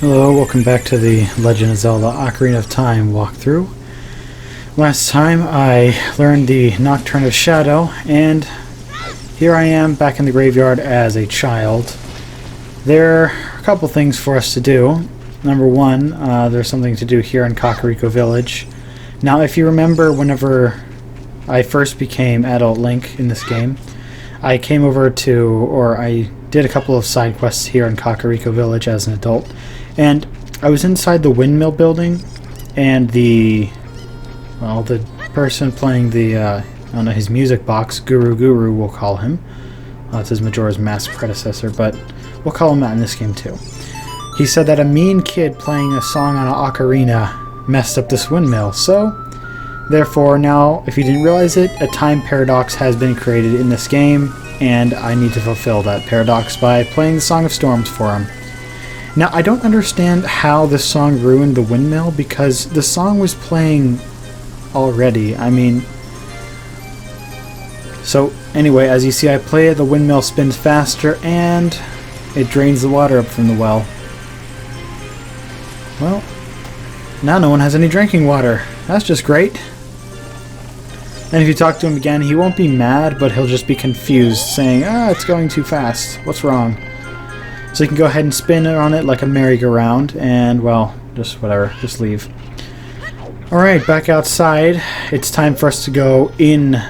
Hello, welcome back to the Legend of Zelda Ocarina of Time walkthrough. Last time I learned the Nocturne of Shadow, and here I am back in the graveyard as a child. There are a couple things for us to do. Number one, there's something to do here in Kakariko Village. Now, if you remember, whenever I first became Adult Link in this game, I came over to, or I did a couple of side quests here in Kakariko Village as an adult, and I was inside the windmill building, and the person playing the, I don't know, his music box, Guru we'll call him. That's his Majora's Mask predecessor, but we'll call him that in this game too. He said that a mean kid playing a song on an ocarina messed up this windmill, so therefore now, if you didn't realize it, a time paradox has been created in this game, and I need to fulfill that paradox by playing the Song of Storms for him. Now, I don't understand how this song ruined the windmill, because the song was playing already. I mean... So, anyway, as you see, I play it, the windmill spins faster, and it drains the water up from the well. Well, now no one has any drinking water. That's just great. And if you talk to him again, he won't be mad, but he'll just be confused, saying, it's going too fast. What's wrong? So you can go ahead and spin it on it like a merry-go-round, and, well, just whatever, just leave. Alright, back outside. It's time for us to go in,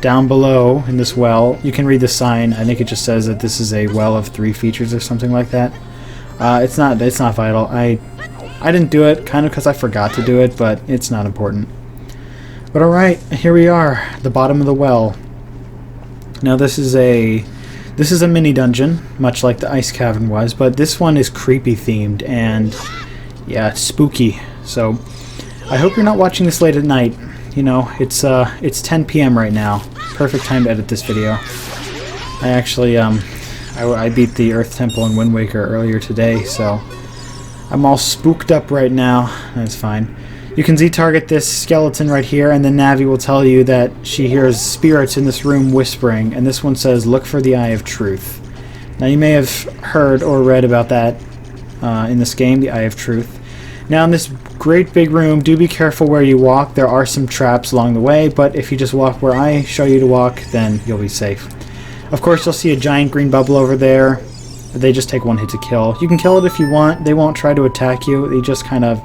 down below, in this well. You can read the sign. I think it just says that this is a well of 3 features or something like that. It's not vital. I didn't do it, kind of because I forgot to do it, but it's not important. But alright, here we are, the bottom of the well. Now this is a mini dungeon, much like the ice cavern was, but this one is creepy themed and yeah, it's spooky. So I hope you're not watching this late at night. You know, it's 10 p.m. right now. Perfect time to edit this video. I actually I beat the Earth Temple in Wind Waker earlier today, so I'm all spooked up right now. That's fine. You can Z-target this skeleton right here, and then Navi will tell you that she hears spirits in this room whispering, and this one says, look for the Eye of Truth. Now you may have heard or read about that in this game, the Eye of Truth. Now in this great big room, do be careful where you walk. There are some traps along the way, but if you just walk where I show you to walk, then you'll be safe. Of course, you'll see a giant green bubble over there. They just take 1 hit to kill. You can kill it if you want. They won't try to attack you. They just kind of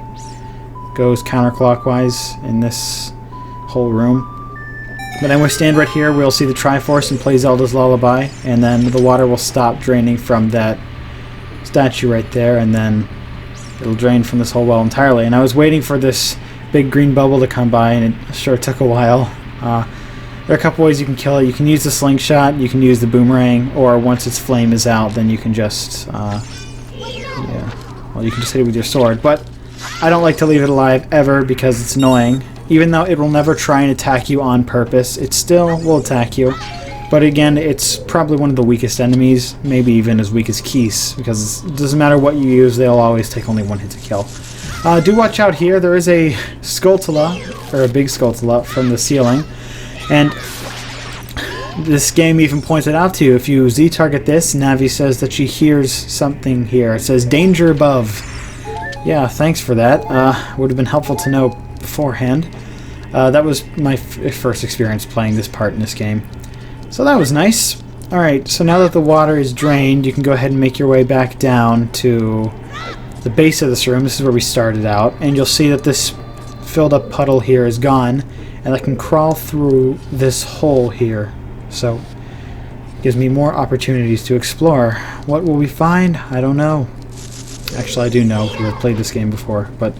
goes counterclockwise in this whole room. But then we stand right here, we'll see the Triforce and play Zelda's Lullaby, and then the water will stop draining from that statue right there, and then it'll drain from this whole well entirely. And I was waiting for this big green bubble to come by, and it sure took a while. There are a couple ways you can kill it. You can use the slingshot, you can use the boomerang, or once its flame is out, then you can just, you can just hit it with your sword. But I don't like to leave it alive ever because it's annoying. Even though it will never try and attack you on purpose, it still will attack you. But again, it's probably one of the weakest enemies, maybe even as weak as Keese, because it doesn't matter what you use, they'll always take only 1 hit to kill. Do watch out here, there is a skulltula, or a big skulltula, from the ceiling. And this game even points it out to you. If you Z-target this, Navi says that she hears something here. It says, danger above. Yeah, thanks for that. Would have been helpful to know beforehand. That was my first experience playing this part in this game. So that was nice. Alright, so now that the water is drained, you can go ahead and make your way back down to the base of this room. This is where we started out. And you'll see that this filled up puddle here is gone. And I can crawl through this hole here. So, it gives me more opportunities to explore. What will we find? I don't know. Actually, I do know, because I've played this game before, but...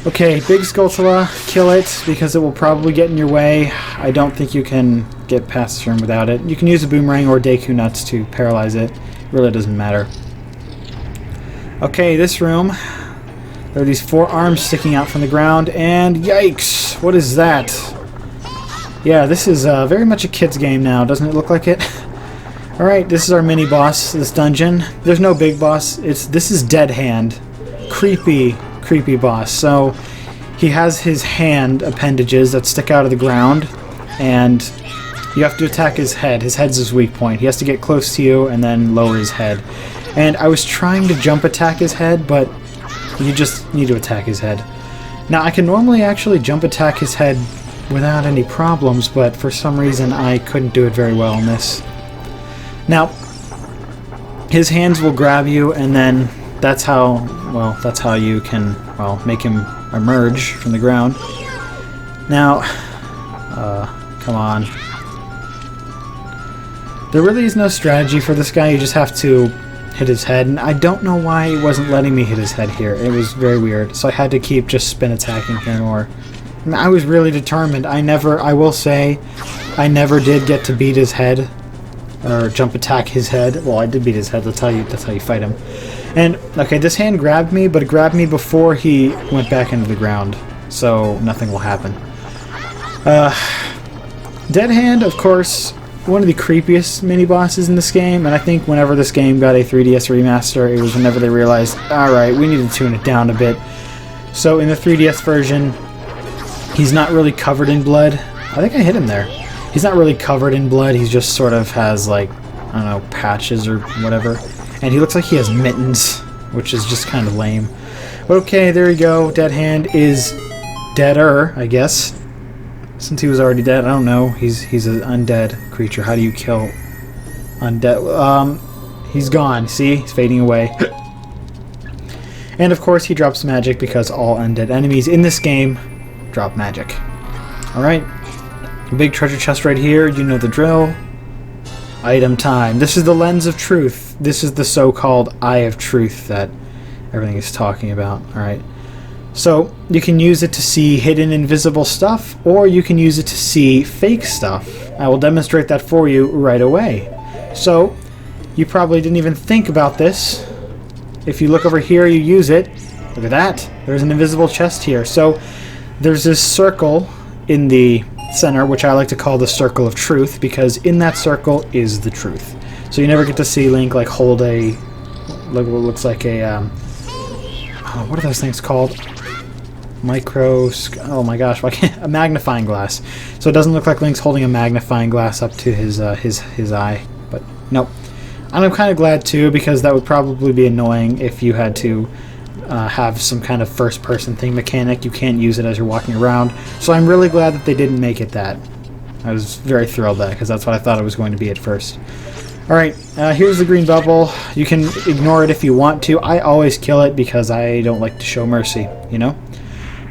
Okay, big skulltula, kill it, because it will probably get in your way. I don't think you can get past this room without it. You can use a boomerang or Deku Nuts to paralyze it. It really doesn't matter. Okay, this room. There are these 4 arms sticking out from the ground, and yikes! What is that? Yeah, this is very much a kid's game now, doesn't it look like it? Alright, this is our mini-boss, this dungeon. There's no big boss. This is Dead Hand. Creepy boss. So, he has his hand appendages that stick out of the ground, and you have to attack his head. His head's his weak point. He has to get close to you and then lower his head. And I was trying to jump attack his head, but you just need to attack his head. Now, I can normally actually jump attack his head without any problems, but for some reason I couldn't do it very well in this. Now, his hands will grab you, and then that's how you can, well, make him emerge from the ground. Now, come on. There really is no strategy for this guy, you just have to hit his head, and I don't know why it wasn't letting me hit his head here. It was very weird, so I had to keep just spin attacking him, or... I was really determined. I will say, I never did get to beat his head, or jump attack his head. Well, I did beat his head, that's how you fight him. And, okay, this hand grabbed me, but it grabbed me before he went back into the ground, so nothing will happen. Dead Hand, of course, one of the creepiest mini-bosses in this game, and I think whenever this game got a 3DS remaster, it was whenever they realized, alright, we need to tune it down a bit. So in the 3DS version, he's not really covered in blood. I think I hit him there. He's not really covered in blood, he just sort of has, like, I don't know, patches or whatever. And he looks like he has mittens, which is just kind of lame. But okay, there you go. Dead Hand is deader, I guess. Since he was already dead, I don't know. He's an undead creature. How do you kill undead? He's gone. See? He's fading away. And of course he drops magic because all undead enemies in this game drop magic. Alright. Big treasure chest right here. You know the drill. Item time. This is the lens of truth. This is the so-called eye of truth that everything is talking about. Alright. So, you can use it to see hidden invisible stuff, or you can use it to see fake stuff. I will demonstrate that for you right away. So, you probably didn't even think about this. If you look over here, you use it. Look at that. There's an invisible chest here. So, there's this circle in the center, which I like to call the circle of truth, because in that circle is the truth. So you never get to see Link like hold a, what looks like a, what are those things called? Oh my gosh, why can't, a magnifying glass. So it doesn't look like Link's holding a magnifying glass up to his eye, but nope. And I'm kind of glad too, because that would probably be annoying if you had to have some kind of first-person thing mechanic. You can't use it as you're walking around. So I'm really glad that they didn't make it that. I was very thrilled that, because that's what I thought it was going to be at first. Alright, here's the green bubble. You can ignore it if you want to. I always kill it because I don't like to show mercy, you know,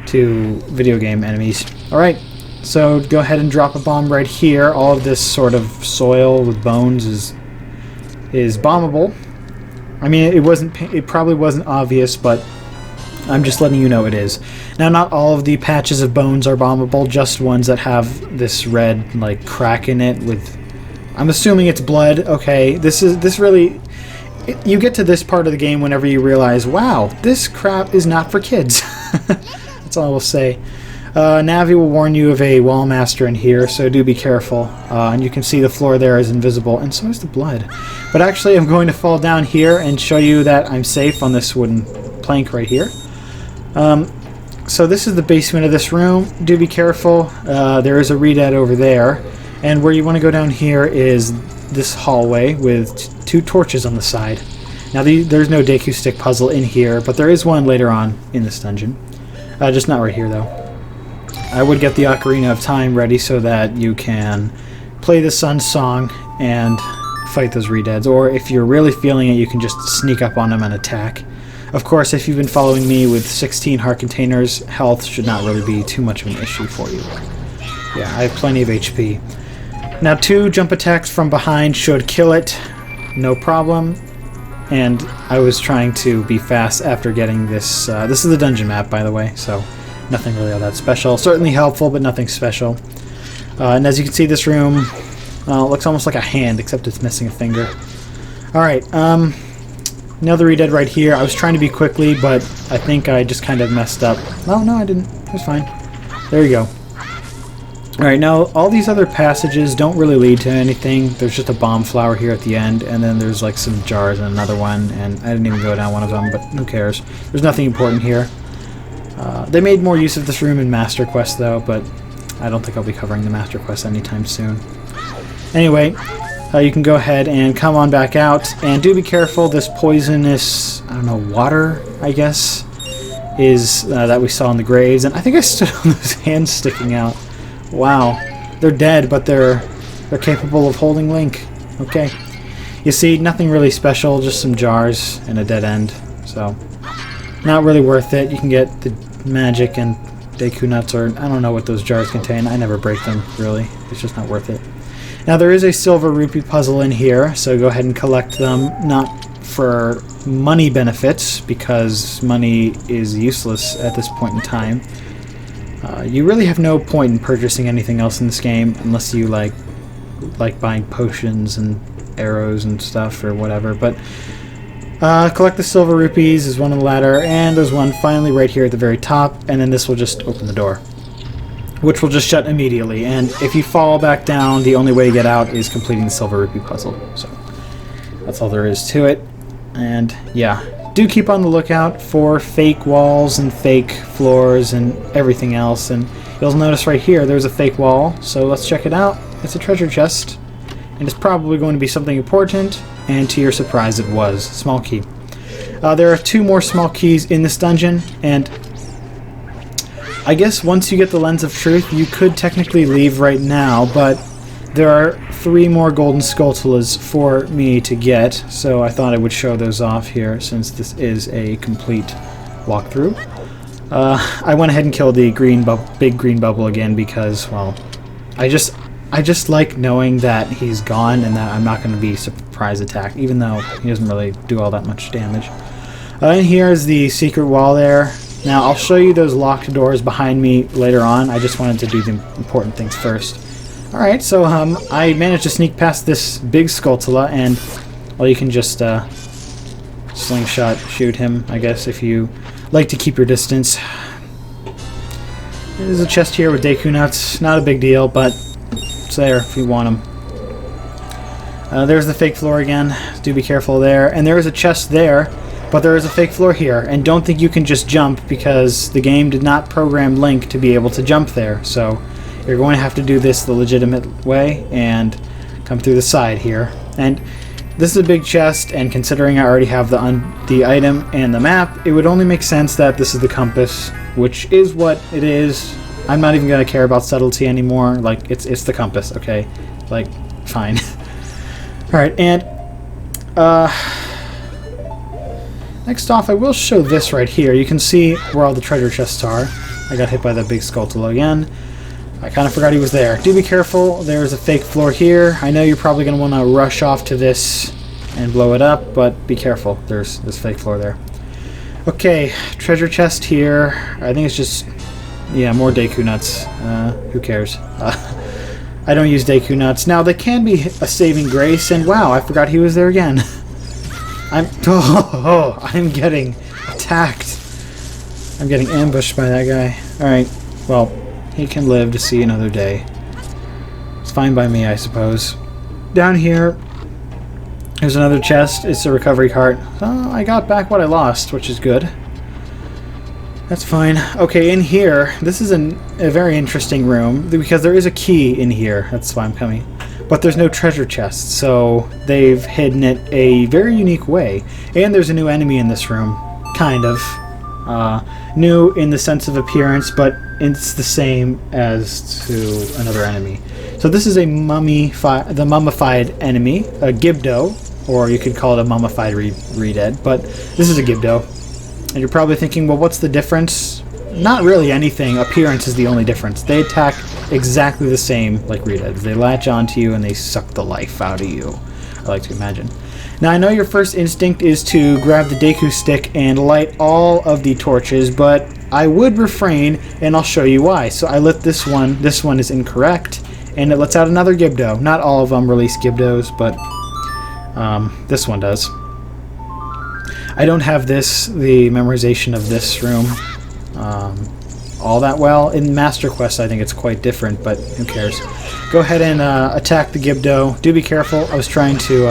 to video game enemies. Alright, so go ahead and drop a bomb right here. All of this sort of soil with bones is bombable. I mean, it probably wasn't obvious, but I'm just letting you know it is. Now, not all of the patches of bones are bombable, just ones that have this red, like, crack in it with... I'm assuming it's blood. Okay, this really... You get to this part of the game whenever you realize, wow, this crap is not for kids. That's all I will say. Navi will warn you of a wall master in here, so do be careful. And you can see the floor there is invisible, and so is the blood. But actually, I'm going to fall down here and show you that I'm safe on this wooden plank right here. So this is the basement of this room. Do be careful. There is a redead over there. And where you want to go down here is this hallway with two torches on the side. Now, there's no Deku Stick puzzle in here, but there is one later on in this dungeon. Just not right here, though. I would get the Ocarina of Time ready so that you can play the Sun Song and fight those redeads. Or if you're really feeling it, you can just sneak up on them and attack. Of course, if you've been following me with 16 heart containers, health should not really be too much of an issue for you. Yeah, I have plenty of HP. Now, 2 jump attacks from behind should kill it. No problem. And I was trying to be fast after getting this. This is the dungeon map, by the way, so nothing really all that special. Certainly helpful, but nothing special. And as you can see, this room looks almost like a hand, except it's missing a finger. Alright, another redead right here. I was trying to be quickly, but I think I just kind of messed up. Oh, no, I didn't. It was fine. There you go. Alright, now all these other passages don't really lead to anything. There's just a bomb flower here at the end, and then there's like some jars and another one, and I didn't even go down one of them, but who cares? There's nothing important here. They made more use of this room in Master Quest, though, but I don't think I'll be covering the Master Quest anytime soon. Anyway, you can go ahead and come on back out. And do be careful, this poisonous, I don't know, water, I guess, is that we saw in the graves. And I think I stood on those hands sticking out. Wow. They're dead, but they're capable of holding Link. Okay. You see, nothing really special, just some jars and a dead end. So, not really worth it. You can get the magic and Deku nuts, or I don't know what those jars contain. I never break them, really. It's just not worth it. Now, there is a silver rupee puzzle in here, so go ahead and collect them. Not for money benefits, because money is useless at this point in time. You really have no point in purchasing anything else in this game, unless you like buying potions and arrows and stuff or whatever. But collect the silver rupees is one on the ladder, and there's one finally right here at the very top, and then this will just open the door, which will just shut immediately. And if you fall back down, the only way to get out is completing the silver rupee puzzle. So that's all there is to it. And yeah, do keep on the lookout for fake walls and fake floors and everything else. And you'll notice right here there's a fake wall, so let's check it out. It's a treasure chest, and it's probably going to be something important, and to your surprise it was. Small key. There are 2 more small keys in this dungeon, and I guess once you get the Lens of Truth you could technically leave right now, but there are 3 more golden skulltulas for me to get, so I thought I would show those off here since this is a complete walkthrough. I went ahead and killed the big green bubble again because, well, I just like knowing that he's gone and that I'm not going to be surprise attacked, even though he doesn't really do all that much damage. And here is the secret wall there. Now, I'll show you those locked doors behind me later on. I just wanted to do the important things first. Alright, so I managed to sneak past this big skulltula, and, well, you can just slingshot shoot him, I guess, if you like to keep your distance. There's a chest here with Deku nuts. Not a big deal, but it's there if you want them. There's the fake floor again. Do be careful there. And there is a chest there, but there is a fake floor here. And don't think you can just jump, because the game did not program Link to be able to jump there. So you're going to have to do this the legitimate way and come through the side here. And this is a big chest, and considering I already have the item and the map, it would only make sense that this is the compass, which is what it is. I'm not even going to care about subtlety anymore. Like, it's the compass, okay? Like, fine. Alright, and next off, I will show this right here. You can see where all the treasure chests are. I got hit by that big skulltula again. I kind of forgot he was there. Do be careful. There's a fake floor here. I know you're probably going to want to rush off to this and blow it up, but be careful. There's this fake floor there. Okay, treasure chest here. I think it's just, yeah, more Deku nuts. Who cares? I don't use Deku nuts. Now, they can be a saving grace, and wow, I forgot he was there again. I'm getting attacked. I'm getting ambushed by that guy. Alright, well, he can live to see another day. It's fine by me, I suppose. Down here, there's another chest. It's a recovery cart. Oh, I got back what I lost, which is good. That's fine. Okay, in here, this is a very interesting room, because there is a key in here. That's why I'm coming. But there's no treasure chest, so they've hidden it a very unique way. And there's a new enemy in this room. Kind of. New in the sense of appearance, but it's the same as to another enemy. So this is a the mummified enemy, a Gibdo, or you could call it a mummified re-dead, but this is a Gibdo. And you're probably thinking, well, what's the difference? Not really anything. Appearance is the only difference. They attack exactly the same like re-deads. They latch onto you and they suck the life out of you, I like to imagine. Now, I know your first instinct is to grab the Deku stick and light all of the torches, but I would refrain, and I'll show you why. So I lit this one. This one is incorrect, and it lets out another Gibdo. Not all of them release Gibdos, but this one does. I don't have the memorization of this room all that well. In Master Quest, I think it's quite different, but who cares. Go ahead and attack the Gibdo. Do be careful. I was trying to...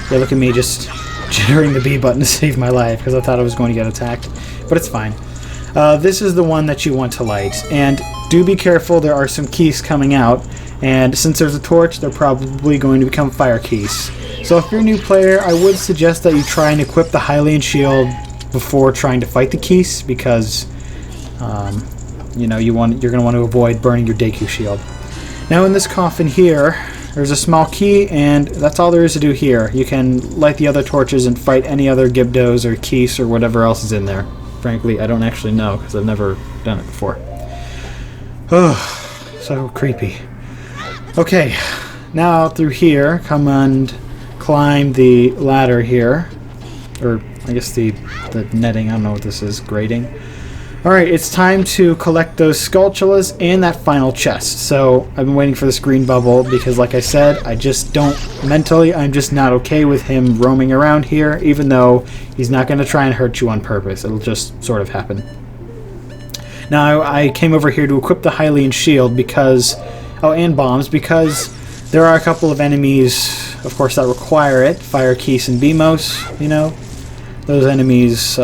yeah, look at me just jittering the B button to save my life because I thought I was going to get attacked. But it's fine. This is the one that you want to light. And do be careful, there are some keys coming out. And since there's a torch, they're probably going to become fire keys. So if you're a new player, I would suggest that you try and equip the Hylian shield before trying to fight the keys, because you know, you're going to want to avoid burning your Deku shield. Now in this coffin here, there's a small key, and that's all there is to do here. You can light the other torches and fight any other Gibdos or Keys or whatever else is in there. Frankly, I don't actually know, because I've never done it before. Oh, so creepy. Okay, now through here, come and climb the ladder here. Or, I guess the netting, I don't know what this is, grating. Alright, it's time to collect those skulltulas and that final chest. So, I've been waiting for this green bubble because, like I said, I just don't, mentally, I'm just not okay with him roaming around here, even though he's not going to try and hurt you on purpose. It'll just sort of happen. Now, I came over here to equip the Hylian shield because, oh, and bombs, because there are a couple of enemies, of course, that require it. Fire Keys and Beamos, you know. Those enemies,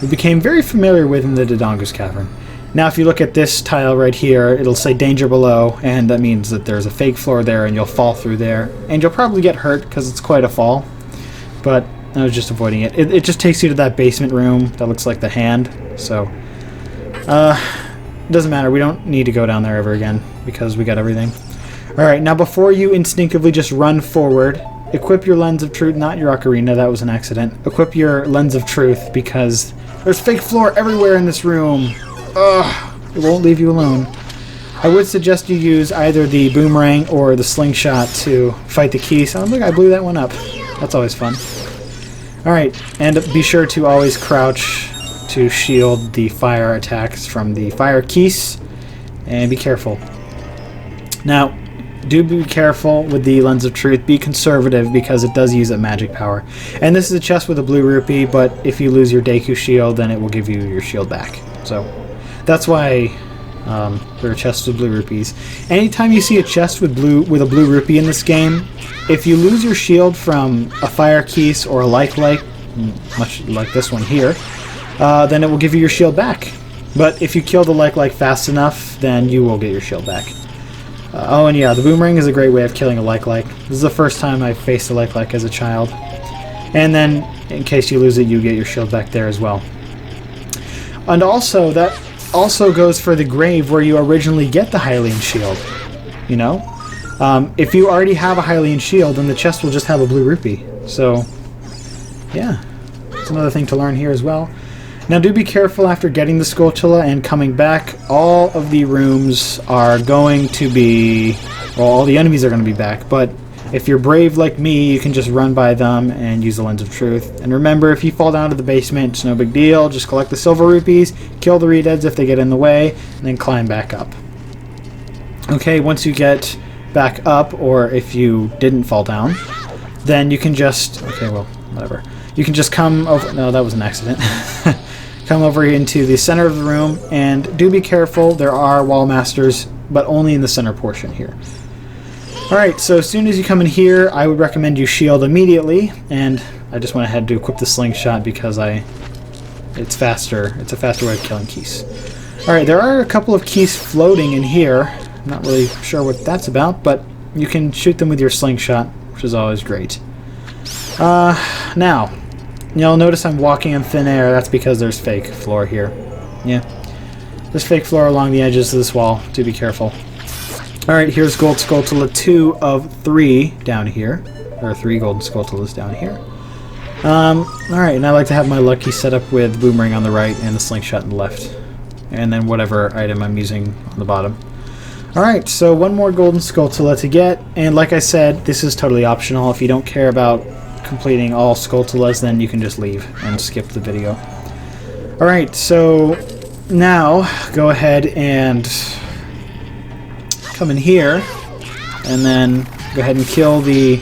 we became very familiar with in the Dodongo's Cavern. Now if you look at this tile right here, it'll say danger below, and that means that there's a fake floor there and you'll fall through there. And you'll probably get hurt because it's quite a fall, but I was just avoiding it. It just takes you to that basement room that looks like the hand, so it doesn't matter. We don't need to go down there ever again because we got everything. Alright, now before you instinctively just run forward, equip your Lens of Truth, not your Ocarina, that was an accident. Equip your Lens of Truth because there's fake floor everywhere in this room. Ugh, it won't leave you alone. I would suggest you use either the boomerang or the slingshot to fight the keys. Oh, look, I blew that one up. That's always fun. Alright, and be sure to always crouch to shield the fire attacks from the fire keys. And be careful. Now, do be careful with the Lens of Truth. Be conservative because it does use a magic power. And this is a chest with a blue rupee, but if you lose your Deku shield, then it will give you your shield back. So that's why there are chests with blue rupees. Anytime you see a chest with a blue rupee in this game, if you lose your shield from a fire keys or a like, much like this one here, then it will give you your shield back. But if you kill the like fast enough, then you will get your shield back. Oh, and yeah, the boomerang is a great way of killing a like. This is the first time I faced a like as a child. And then, in case you lose it, you get your shield back there as well. And also, that also goes for the grave where you originally get the Hylian shield. You know? If you already have a Hylian shield, then the chest will just have a blue rupee. So, yeah. That's another thing to learn here as well. Now do be careful after getting the skulltula and coming back. All of the rooms are going to be... well, all the enemies are going to be back, but if you're brave like me, you can just run by them and use the Lens of Truth. And remember, if you fall down to the basement, it's no big deal. Just collect the silver rupees, kill the redeads if they get in the way, and then climb back up. Okay, once you get back up, or if you didn't fall down, then you can just... okay, well, whatever. You can just come over... no, that was an accident. Come over into the center of the room, and do be careful. There are wall masters, but only in the center portion here. Alright, so as soon as you come in here, I would recommend you shield immediately, and I just went ahead to equip the slingshot because it's faster. It's a faster way of killing keys. Alright, there are a couple of keys floating in here. I'm not really sure what that's about, but you can shoot them with your slingshot, which is always great. Now, you'll notice I'm walking on thin air. That's because there's fake floor here. Yeah. There's fake floor along the edges of this wall. Do be careful. Alright, here's Gold Skulltula 2 of 3 down here. There are 3 Golden Skulltulas down here. Alright, and I like to have my lucky set up with Boomerang on the right and the Slingshot on the left. And then whatever item I'm using on the bottom. Alright, so one more Golden Skulltula to get. And like I said, this is totally optional. If you don't care about completing all Skulltulas, then you can just leave and skip the video. Alright, so now go ahead and come in here and then go ahead and kill the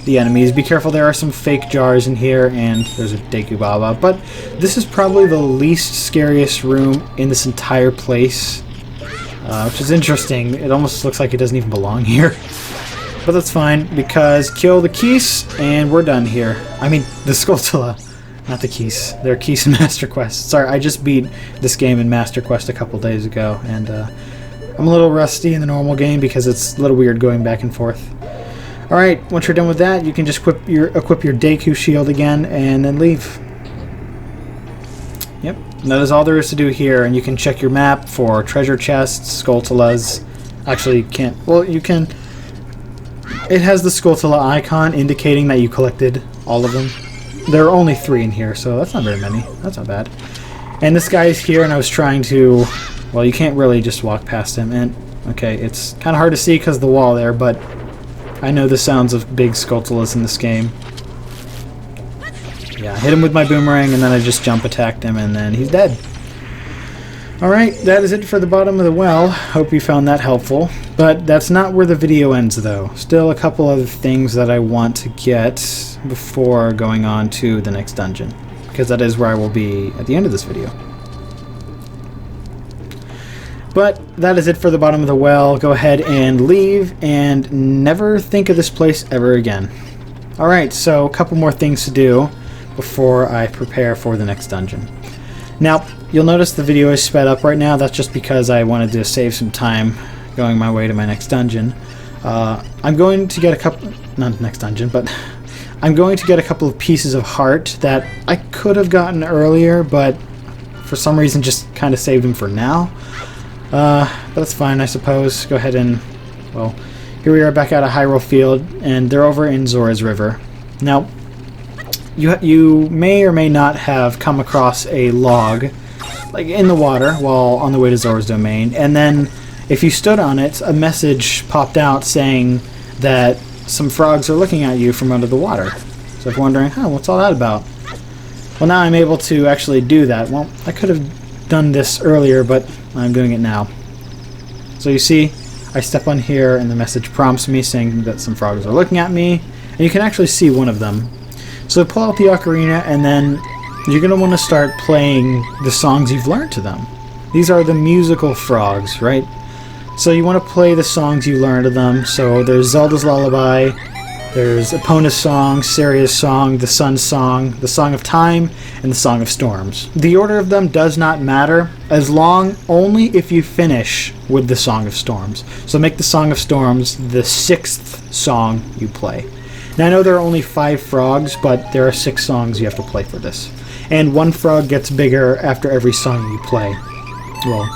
enemies. Be careful, there are some fake jars in here and there's a Deku Baba, but this is probably the least scariest room in this entire place, which is interesting. It almost looks like it doesn't even belong here. But that's fine, because kill the keys, and we're done here. I mean, the Skulltula, not the keys. They're keys in Master Quest. Sorry, I just beat this game in Master Quest a couple days ago, and I'm I'm a little rusty in the normal game because it's a little weird going back and forth. Alright, once you're done with that, you can just equip your Deku shield again and then leave. Yep, that is all there is to do here, and you can check your map for treasure chests, skulltulas. Actually, you can't. Well, you can. It has the skulltula icon indicating that you collected all of them. There are only 3 in here, so that's not very many. That's not bad. And this guy is here, and I was trying to... Well, you can't really just walk past him, and... Okay, it's kind of hard to see because of the wall there, but... I know the sounds of big skulltulas in this game. Yeah, I hit him with my boomerang, and then I just jump attacked him, and then he's dead. Alright, that is it for the bottom of the well. Hope you found that helpful. But that's not where the video ends, though. Still a couple other things that I want to get before going on to the next dungeon. Because that is where I will be at the end of this video. But that is it for the bottom of the well. Go ahead and leave and never think of this place ever again. Alright, so a couple more things to do before I prepare for the next dungeon. Now, you'll notice the video is sped up right now. That's just because I wanted to save some time going my way to my next dungeon. I'm going to get a couple... Not next dungeon, but... I'm going to get a couple of pieces of heart that I could have gotten earlier, but for some reason just kind of saved them for now. But that's fine, I suppose. Go ahead and... Well, here we are back out of Hyrule Field, and they're over in Zora's River. Now, you may or may not have come across a log, like in the water, while on the way to Zora's domain, and then if you stood on it, a message popped out saying that some frogs are looking at you from under the water. So if you're wondering, what's all that about? Well, now I'm able to actually do that. Well, I could have done this earlier, but I'm doing it now. So you see, I step on here and the message prompts me saying that some frogs are looking at me, and you can actually see one of them. So pull out the ocarina, and then you're going to want to start playing the songs you've learned to them. These are the musical frogs, right? So you want to play the songs you learned to them. So there's Zelda's Lullaby, there's Epona's song, Saria's song, the Sun's song, the Song of Time, and the Song of Storms. The order of them does not matter, as long only if you finish with the Song of Storms. So make the Song of Storms the 6th song you play. Now I know there are only 5 frogs, but there are 6 songs you have to play for this. And one frog gets bigger after every song you play. Well,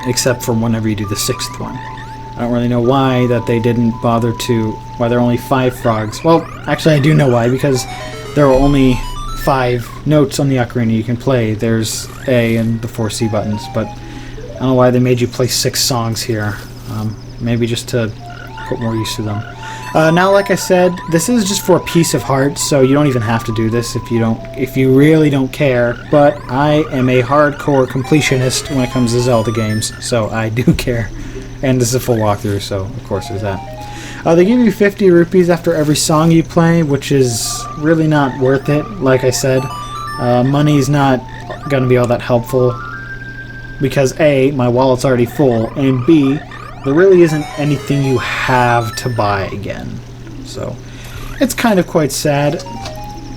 except for whenever you do the 6th one. I don't really know why that they didn't bother to... Why there are only 5 frogs. Well, actually I do know why, because there are only 5 notes on the ocarina you can play. There's A and the 4 C buttons, but I don't know why they made you play 6 songs here. Maybe just to put more use to them. Now, like I said, this is just for a piece of heart, so you don't even have to do this if you really don't care. But I am a hardcore completionist when it comes to Zelda games, so I do care. And this is a full walkthrough, so of course there's that. They give you 50 rupees after every song you play, which is really not worth it. Like I said, money's not going to be all that helpful because A, my wallet's already full, and B, there really isn't anything you have to buy again. So, it's kind of quite sad.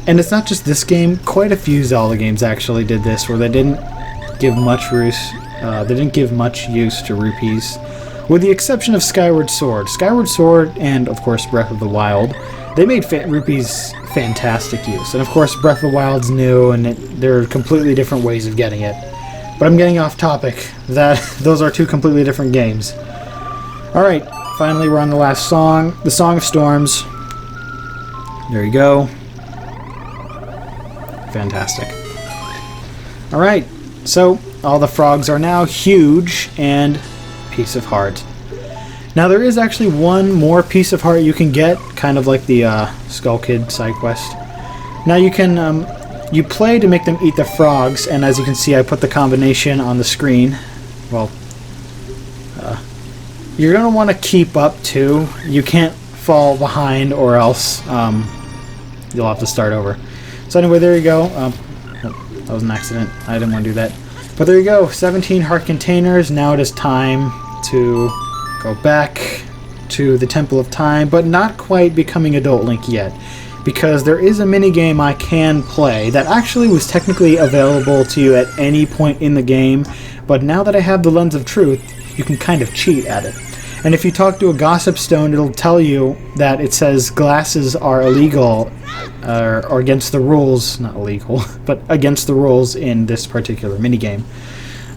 And it's not just this game, quite a few Zelda games actually did this, where they didn't give much use to rupees. With the exception of Skyward Sword. Skyward Sword and, of course, Breath of the Wild, they made rupees fantastic use. And, of course, Breath of the Wild's new, and there are completely different ways of getting it. But I'm getting off topic. Those are 2 completely different games. Alright, finally we're on the last song, the Song of Storms. There you go. Fantastic. Alright, so all the frogs are now huge and piece of heart. Now there is actually one more piece of heart you can get, kind of like the Skull Kid side quest. Now you can, you play to make them eat the frogs, and as you can see I put the combination on the screen. Well, you're going to want to keep up too. You can't fall behind or else you'll have to start over. So anyway, there you go. That was an accident. I didn't want to do that. But there you go. 17 heart containers. Now it is time to go back to the Temple of Time, but not quite becoming Adult Link yet. Because there is a minigame I can play that actually was technically available to you at any point in the game, but now that I have the Lens of Truth, you can kind of cheat at it. And if you talk to a gossip stone, it'll tell you that it says glasses are illegal or against the rules, not illegal, but against the rules in this particular minigame.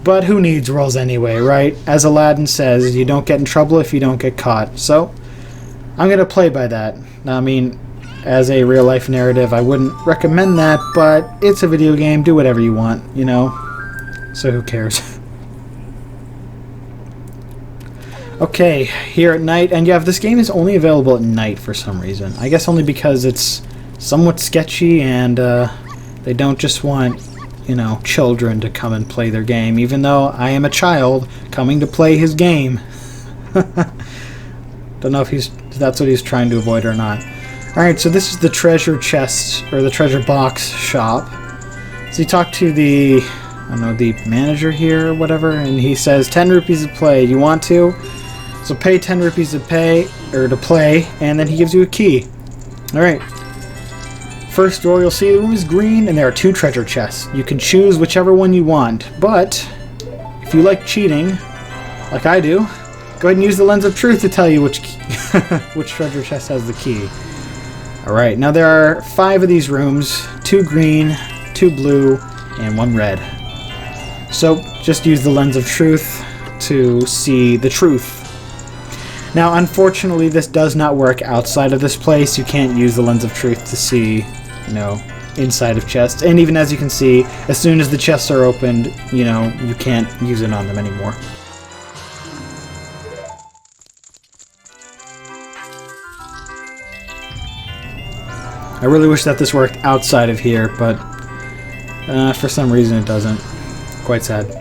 But who needs rules anyway, right? As Aladdin says, you don't get in trouble if you don't get caught. So, I'm going to play by that. I mean, as a real-life narrative, I wouldn't recommend that, but it's a video game. Do whatever you want, you know? So who cares? Okay, here at night, and yeah, this game is only available at night for some reason. I guess only because it's somewhat sketchy and they don't just want, you know, children to come and play their game, even though I am a child coming to play his game. Don't know if that's what he's trying to avoid or not. Alright, so this is the treasure chest, or the treasure box shop. So you talk to the, I don't know, the manager here or whatever, and he says 10 rupees to play. You want to? So pay 10 rupees to play, and then he gives you a key. Alright. First door, you'll see the room is green, and there are 2 treasure chests. You can choose whichever one you want, but if you like cheating, like I do, go ahead and use the lens of truth to tell you which which treasure chest has the key. Alright, now there are 5 of these rooms, 2 green, 2 blue, and 1 red. So just use the lens of truth to see the truth. Now, unfortunately, this does not work outside of this place. You can't use the lens of truth to see, you know, inside of chests. And even as you can see, as soon as the chests are opened, you know, you can't use it on them anymore. I really wish that this worked outside of here, but for some reason it doesn't. Quite sad.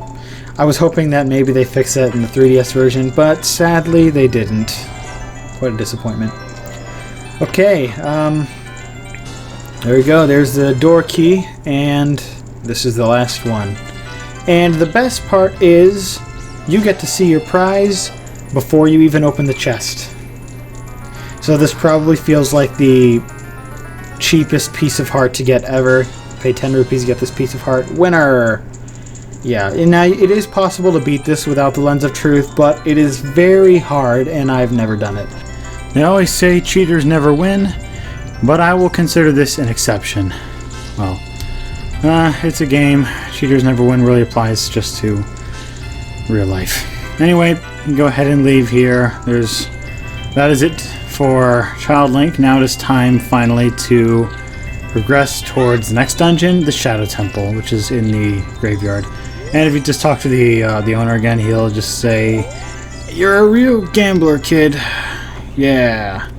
I was hoping that maybe they fix it in the 3DS version, but sadly they didn't. What a disappointment. Okay, there we go. There's the door key, and this is the last one. And the best part is you get to see your prize before you even open the chest. So this probably feels like the cheapest piece of heart to get ever. Pay 10 rupees to get this piece of heart. Winner! Yeah, and now it is possible to beat this without the lens of truth, but it is very hard, and I've never done it. They always say cheaters never win, but I will consider this an exception. Well, it's a game. Cheaters never win really applies just to real life. Anyway, you can go ahead and leave here. That is it for Child Link. Now it is time finally to progress towards the next dungeon, the Shodow Temple, which is in the graveyard. And if you just talk to the owner again, he'll just say, "You're a real gambler, kid." Yeah.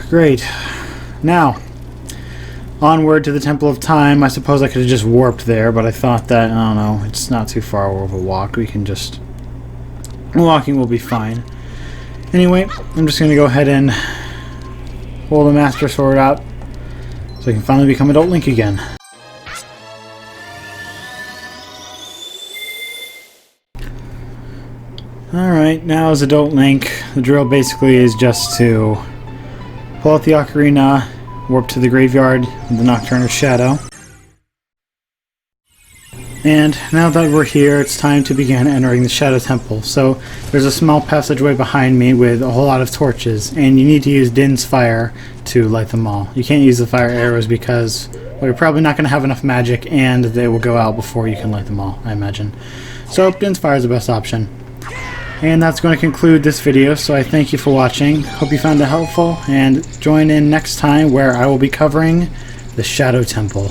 Great. Now, onward to the Temple of Time. I suppose I could have just warped there, but I thought that, I don't know, it's not too far of a walk. We can just... walking will be fine. Anyway, I'm just going to go ahead and pull the Master Sword out so I can finally become Adult Link again. Alright, now as Adult Link, the drill basically is just to pull out the Ocarina, warp to the graveyard with the Nocturne Shadow. And now that we're here, it's time to begin entering the Shodow Temple. So there's a small passageway behind me with a whole lot of torches, and you need to use Din's fire to light them all. You can't use the fire arrows because, well, you're probably not going to have enough magic, and they will go out before you can light them all, I imagine. So Din's fire is the best option. And that's going to conclude this video, so I thank you for watching. Hope you found it helpful, and join in next time where I will be covering the Shodow Temple.